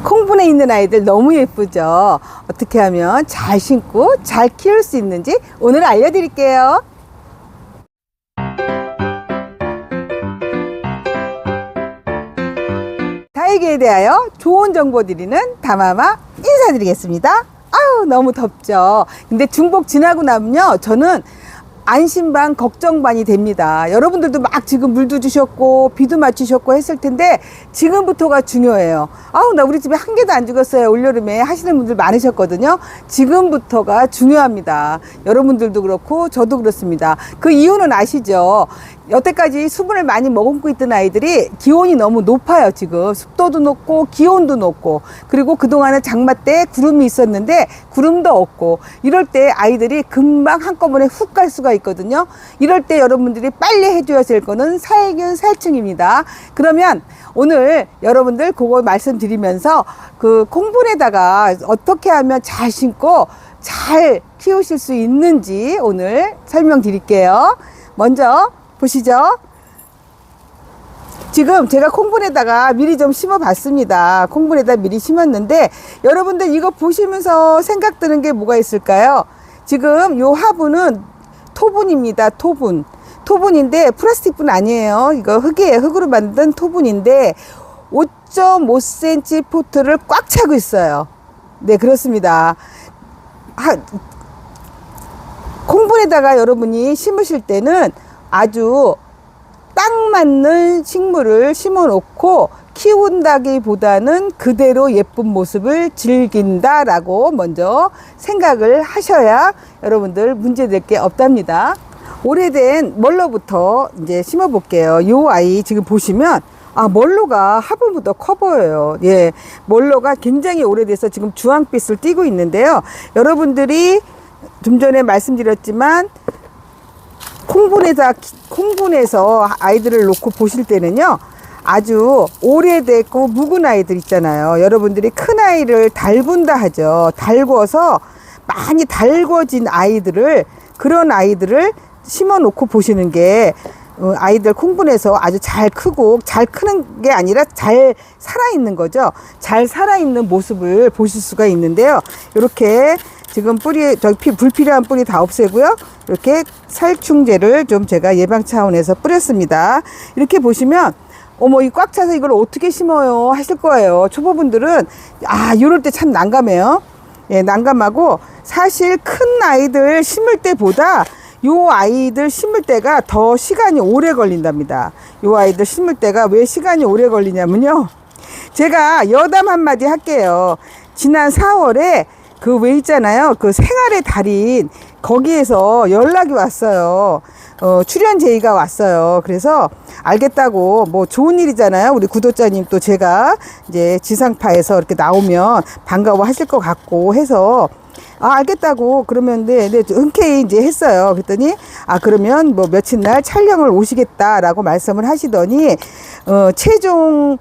콩분에 있는 아이들 너무 예쁘죠? 어떻게 하면 잘 심고 잘 키울 수 있는지 오늘 알려드릴게요. 다육이에 대하여 좋은 정보 드리는 다마마 인사드리겠습니다. 아유, 너무 덥죠? 근데 중복 지나고 나면요, 저는 안심 반 걱정 반이 됩니다. 여러분들도 막 지금 물도 주셨고 비도 맞추셨고 했을 텐데 지금부터가 중요해요. 아우, 나 우리 집에 한 개도 안 죽었어요 올여름에 하시는 분들 많으셨거든요. 지금부터가 중요합니다. 여러분들도 그렇고 저도 그렇습니다. 그 이유는 아시죠? 여태까지 수분을 많이 머금고 있던 아이들이 기온이 너무 높아요. 지금 습도도 높고 기온도 높고, 그리고 그동안은 장마 때 구름이 있었는데 구름도 없고, 이럴 때 아이들이 금방 한꺼번에 훅 갈 수가 있거든요. 이럴 때 여러분들이 빨리 해줘야 될 거는 살균 살충입니다. 그러면 오늘 여러분들 그거 말씀드리면서 그 콩분에다가 어떻게 하면 잘 심고 잘 키우실 수 있는지 오늘 설명드릴게요. 먼저 보시죠. 지금 제가 콩분에다가 미리 좀 심어 봤습니다. 콩분에다 미리 심었는데 여러분들 이거 보시면서 생각드는 게 뭐가 있을까요? 지금 요 화분은 토분입니다. 토분인데 플라스틱분 아니에요. 이거 흙이에요. 흙으로 만든 토분인데 5.5cm 포트를 꽉 차고 있어요. 네, 그렇습니다. 콩분에다가 여러분이 심으실 때는 아주 딱 맞는 식물을 심어 놓고 키운다기보다는 그대로 예쁜 모습을 즐긴다라고 먼저 생각을 하셔야 여러분들 문제될 게 없답니다. 오래된 멀로부터 이제 심어 볼게요. 요 아이 지금 보시면 멀로가 화분보다 커 보여요. 예, 멀로가 굉장히 오래돼서 지금 주황빛을 띠고 있는데요. 여러분들이 좀 전에 말씀드렸지만 콩분에서 아이들을 놓고 보실 때는요, 아주 오래됐고 묵은 아이들 있잖아요. 여러분들이 큰 아이를 달군다 하죠. 달궈서 많이 달궈진 아이들을, 그런 아이들을 심어 놓고 보시는 게 아이들 콩분에서 아주 잘 크고, 잘 크는 게 아니라 잘 살아있는 거죠. 잘 살아있는 모습을 보실 수가 있는데요. 이렇게 지금 불필요한 뿌리 다 없애고요. 이렇게 살충제를 좀 제가 예방 차원에서 뿌렸습니다. 이렇게 보시면 어머, 이 꽉 차서 이걸 어떻게 심어요 하실 거예요. 초보분들은 이럴 때 참 난감해요. 예, 난감하고, 사실 큰 아이들 심을 때보다 요 아이들 심을 때가 더 시간이 오래 걸린답니다. 요 아이들 심을 때가 왜 시간이 오래 걸리냐면요, 제가 여담 한마디 할게요. 지난 4월에 그 왜 있잖아요, 그 생활의 달인, 거기에서 연락이 왔어요. 출연 제의가 왔어요. 그래서 알겠다고, 뭐 좋은 일이잖아요. 우리 구독자님 또 제가 이제 지상파에서 이렇게 나오면 반가워 하실 것 같고 해서 알겠다고 그러면 네, 흔쾌히 이제 했어요. 그랬더니 그러면 뭐 며칠 날 촬영을 오시겠다라고 말씀을 하시더니 최종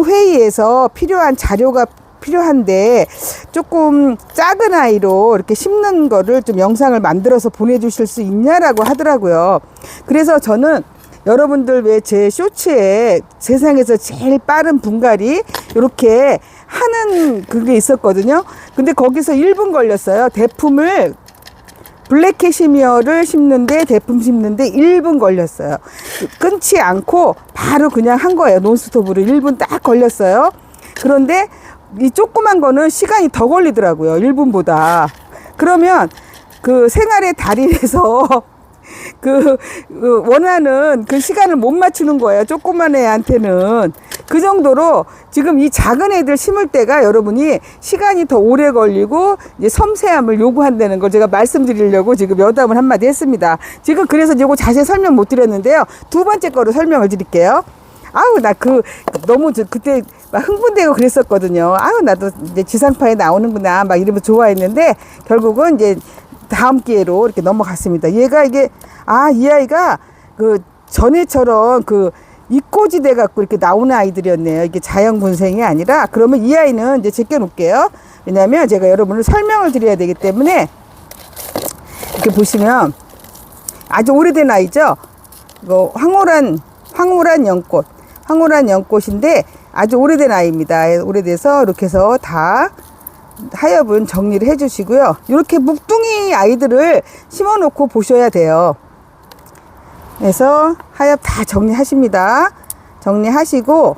회의에서 필요한 자료가 필요한데 조금 작은 아이로 이렇게 심는 거를 좀 영상을 만들어서 보내주실 수 있냐라고 하더라고요. 그래서 저는 여러분들 왜 제 쇼츠에 세상에서 제일 빠른 분갈이 이렇게 하는 그게 있었거든요. 근데 거기서 1분 걸렸어요. 대품을 블랙 캐시미어를 심는데, 대품 심는데 1분 걸렸어요. 끊지 않고 바로 그냥 한 거예요. 논스톱으로 1분 딱 걸렸어요. 그런데 이 조그만 거는 시간이 더 걸리더라고요. 1분보다. 그러면 그 생활의 달인에서 원하는 그 시간을 못 맞추는 거예요. 조그만 애한테는. 그 정도로 지금 이 작은 애들 심을 때가 여러분이 시간이 더 오래 걸리고 이제 섬세함을 요구한다는 걸 제가 말씀드리려고 지금 여담을 한마디 했습니다. 지금 그래서 이거 자세히 설명 못 드렸는데요. 두 번째 거로 설명을 드릴게요. 나 너무 그때 막 흥분되고 그랬었거든요. 나도 이제 지상파에 나오는구나 막 이러면서 좋아했는데 결국은 이제 다음 기회로 이렇게 넘어갔습니다. 얘가 이 아이가 그 전에처럼 그 이꼬지대 갖고 이렇게 나오는 아이들이었네요. 이게 자연 군생이 아니라. 그러면 이 아이는 이제 제껴 놓을게요. 왜냐면 제가 여러분을 설명을 드려야 되기 때문에. 이렇게 보시면 아주 오래된 아이죠. 이거 황홀한 연꽃. 황홀한 연꽃인데 아주 오래된 아이입니다. 오래돼서 이렇게 해서 다 하엽은 정리를 해 주시고요. 이렇게 묵둥이 아이들을 심어 놓고 보셔야 돼요. 그래서 하엽 다 정리하십니다. 정리하시고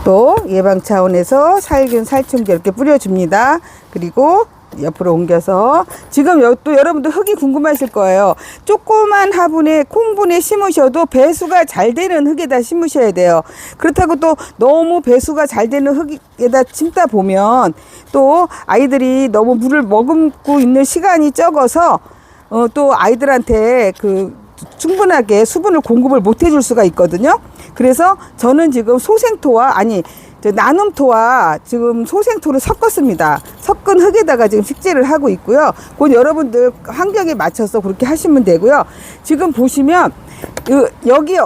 또 예방 차원에서 살균 살충제 이렇게 뿌려줍니다. 그리고 옆으로 옮겨서 지금 또 여러분들 흙이 궁금하실 거예요. 조그만 화분에 콩분에 심으셔도 배수가 잘 되는 흙에다 심으셔야 돼요. 그렇다고 또 너무 배수가 잘 되는 흙에다 심다 보면 또 아이들이 너무 물을 머금고 있는 시간이 적어서 또 아이들한테 충분하게 수분을 공급을 못 해줄 수가 있거든요. 그래서 저는 지금 나눔토와 지금 소생토를 섞었습니다. 섞은 흙에다가 지금 식재를 하고 있고요. 곧 여러분들 환경에 맞춰서 그렇게 하시면 되고요. 지금 보시면 여기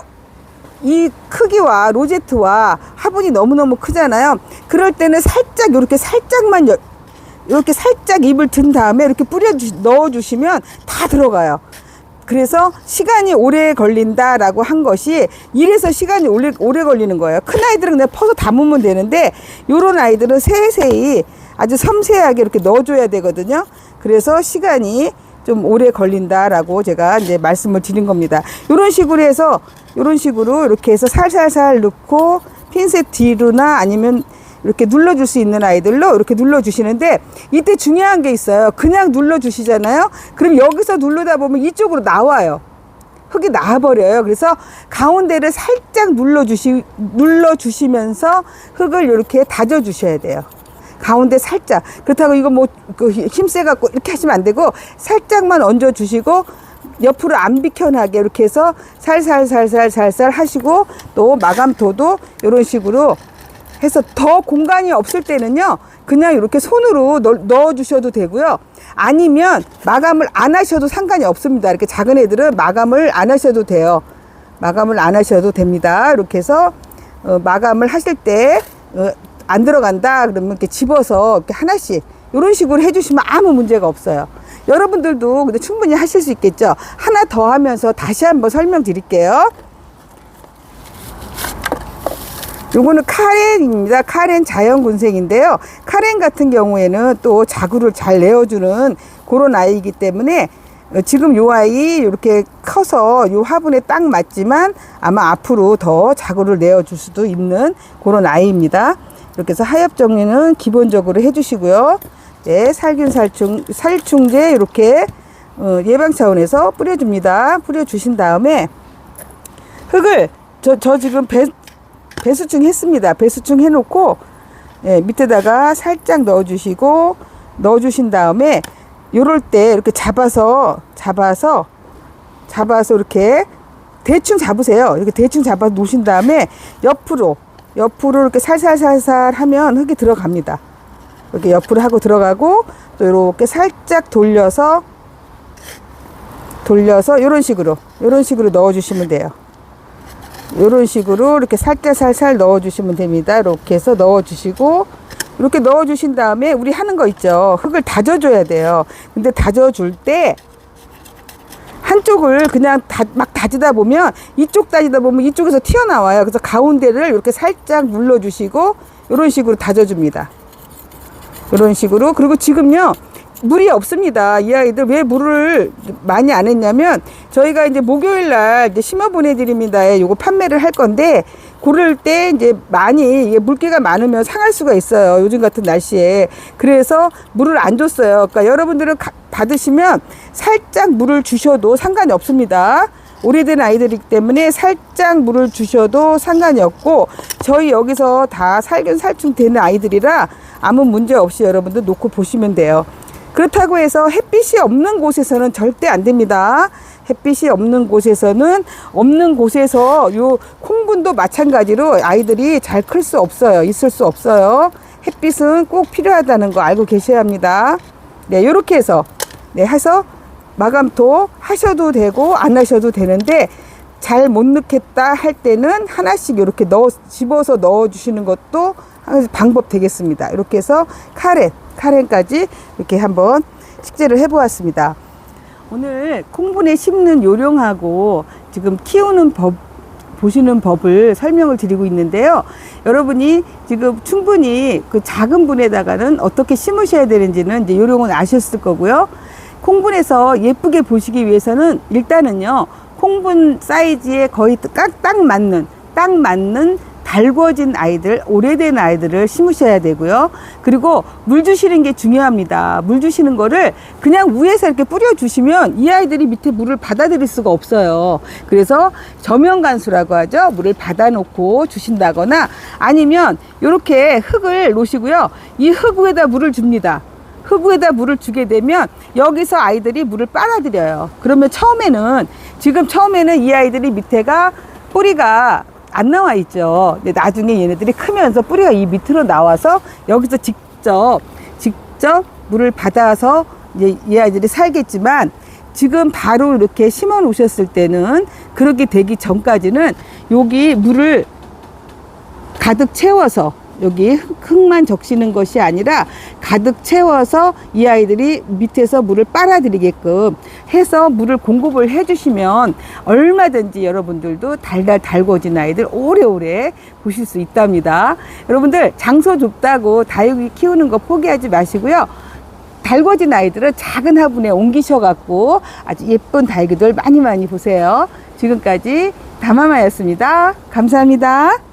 이 크기와 로제트와 화분이 너무너무 크잖아요. 그럴 때는 살짝 이렇게 살짝 입을 든 다음에 이렇게 넣어주시면 다 들어가요. 그래서 시간이 오래 걸린다라고 한 것이 이래서 시간이 오래 걸리는 거예요. 큰 아이들은 그냥 퍼서 담으면 되는데 요런 아이들은 세세히 아주 섬세하게 이렇게 넣어줘야 되거든요. 그래서 시간이 좀 오래 걸린다라고 제가 이제 말씀을 드린 겁니다. 요런 식으로 해서 이렇게 해서 살살살 넣고 핀셋 뒤로나 아니면 이렇게 눌러줄 수 있는 아이들로 이렇게 눌러주시는데 이때 중요한 게 있어요. 그냥 눌러주시잖아요. 그럼 여기서 누르다 보면 이쪽으로 나와요. 흙이 나와버려요. 그래서 가운데를 살짝 눌러주시면서 흙을 이렇게 다져주셔야 돼요. 가운데 살짝. 그렇다고 이거 힘세갖고 이렇게 하시면 안 되고 살짝만 얹어주시고 옆으로 안 비켜나게 이렇게 해서 살살 하시고 또 마감토도 이런 식으로 해서 더 공간이 없을 때는요 그냥 이렇게 손으로 넣어 주셔도 되고요. 아니면 마감을 안 하셔도 상관이 없습니다. 이렇게 작은 애들은 마감을 안 하셔도 돼요. 마감을 안 하셔도 됩니다. 이렇게 해서 마감을 하실 때 안 들어간다 그러면 이렇게 집어서 이렇게 하나씩 이런 식으로 해주시면 아무 문제가 없어요. 여러분들도 근데 충분히 하실 수 있겠죠. 하나 더 하면서 다시 한번 설명드릴게요. 요거는 카렌입니다. 카렌 자연군생인데요. 카렌 같은 경우에는 또 자구를 잘 내어주는 그런 아이이기 때문에 지금 요 아이 이렇게 커서 요 화분에 딱 맞지만 아마 앞으로 더 자구를 내어줄 수도 있는 그런 아이입니다. 이렇게 해서 하엽 정리는 기본적으로 해주시고요. 네, 살균 살충제 이렇게 예방 차원에서 뿌려줍니다. 뿌려주신 다음에 흙을 저 지금 배수충 했습니다. 배수충 해놓고 밑에다가 살짝 넣어주신 다음에 요럴 때 이렇게 잡아서 이렇게 대충 잡으세요. 이렇게 대충 잡아서 놓으신 다음에 옆으로 이렇게 살살 하면 흙이 들어갑니다. 이렇게 옆으로 하고 들어가고 또 이렇게 살짝 돌려서 이런 식으로 넣어주시면 돼요. 이런 식으로 이렇게 살살 넣어주시면 됩니다. 이렇게 해서 넣어주시고 이렇게 넣어주신 다음에 우리 하는 거 있죠. 흙을 다져줘야 돼요. 근데 다져줄 때 한쪽을 그냥 막 다지다 보면 이쪽에서 튀어나와요. 그래서 가운데를 이렇게 살짝 눌러주시고 이런 식으로 다져줍니다. 이런 식으로. 그리고 지금요 물이 없습니다. 이 아이들 왜 물을 많이 안 했냐면 저희가 이제 목요일날 이제 심어 보내드립니다. 요거 판매를 할 건데 고를 때 이제 많이 물기가 많으면 상할 수가 있어요. 요즘 같은 날씨에. 그래서 물을 안 줬어요. 그러니까 여러분들은 받으시면 살짝 물을 주셔도 상관이 없습니다. 오래된 아이들이기 때문에 살짝 물을 주셔도 상관이 없고 저희 여기서 다 살균 살충 되는 아이들이라 아무 문제 없이 여러분들 놓고 보시면 돼요. 그렇다고 해서 햇빛이 없는 곳에서는 절대 안 됩니다. 햇빛이 없는 곳에서 요 콩분도 마찬가지로 아이들이 잘 클 수 없어요. 있을 수 없어요. 햇빛은 꼭 필요하다는 거 알고 계셔야 합니다. 네, 요렇게 해서 해서 마감토 하셔도 되고 안 하셔도 되는데 잘 못 넣겠다 할 때는 하나씩 이렇게 집어서 넣어 주시는 것도 방법 되겠습니다. 이렇게 해서 카렌까지 이렇게 한번 식재를 해 보았습니다. 오늘 콩분에 심는 요령하고 지금 키우는 법, 보시는 법을 설명을 드리고 있는데요. 여러분이 지금 충분히 그 작은 분에다가는 어떻게 심으셔야 되는지는 이제 요령은 아셨을 거고요. 콩분에서 예쁘게 보시기 위해서는 일단은요, 콩분 사이즈에 거의 딱 맞는 달궈진 아이들, 오래된 아이들을 심으셔야 되고요. 그리고 물 주시는 게 중요합니다. 물 주시는 거를 그냥 위에서 이렇게 뿌려주시면 이 아이들이 밑에 물을 받아들일 수가 없어요. 그래서 저면간수라고 하죠. 물을 받아놓고 주신다거나 아니면 이렇게 흙을 놓으시고요. 이 흙 위에다 물을 줍니다. 흙 위에다 물을 주게 되면 여기서 아이들이 물을 빨아들여요. 그러면 처음에는 이 아이들이 밑에가 뿌리가 안 나와 있죠. 근데 나중에 얘네들이 크면서 뿌리가 이 밑으로 나와서 여기서 직접 물을 받아서 이제 이 아이들이 살겠지만, 지금 바로 이렇게 심어 놓으셨을 때는, 그렇게 되기 전까지는 여기 물을 가득 채워서, 여기 흙만 적시는 것이 아니라 가득 채워서 이 아이들이 밑에서 물을 빨아들이게끔 해서 물을 공급을 해주시면 얼마든지 여러분들도 달달 달궈진 아이들 오래오래 보실 수 있답니다. 여러분들 장소 좁다고 다육이 키우는 거 포기하지 마시고요. 달궈진 아이들은 작은 화분에 옮기셔갖고 아주 예쁜 다육이들 많이 보세요. 지금까지 다마마였습니다. 감사합니다.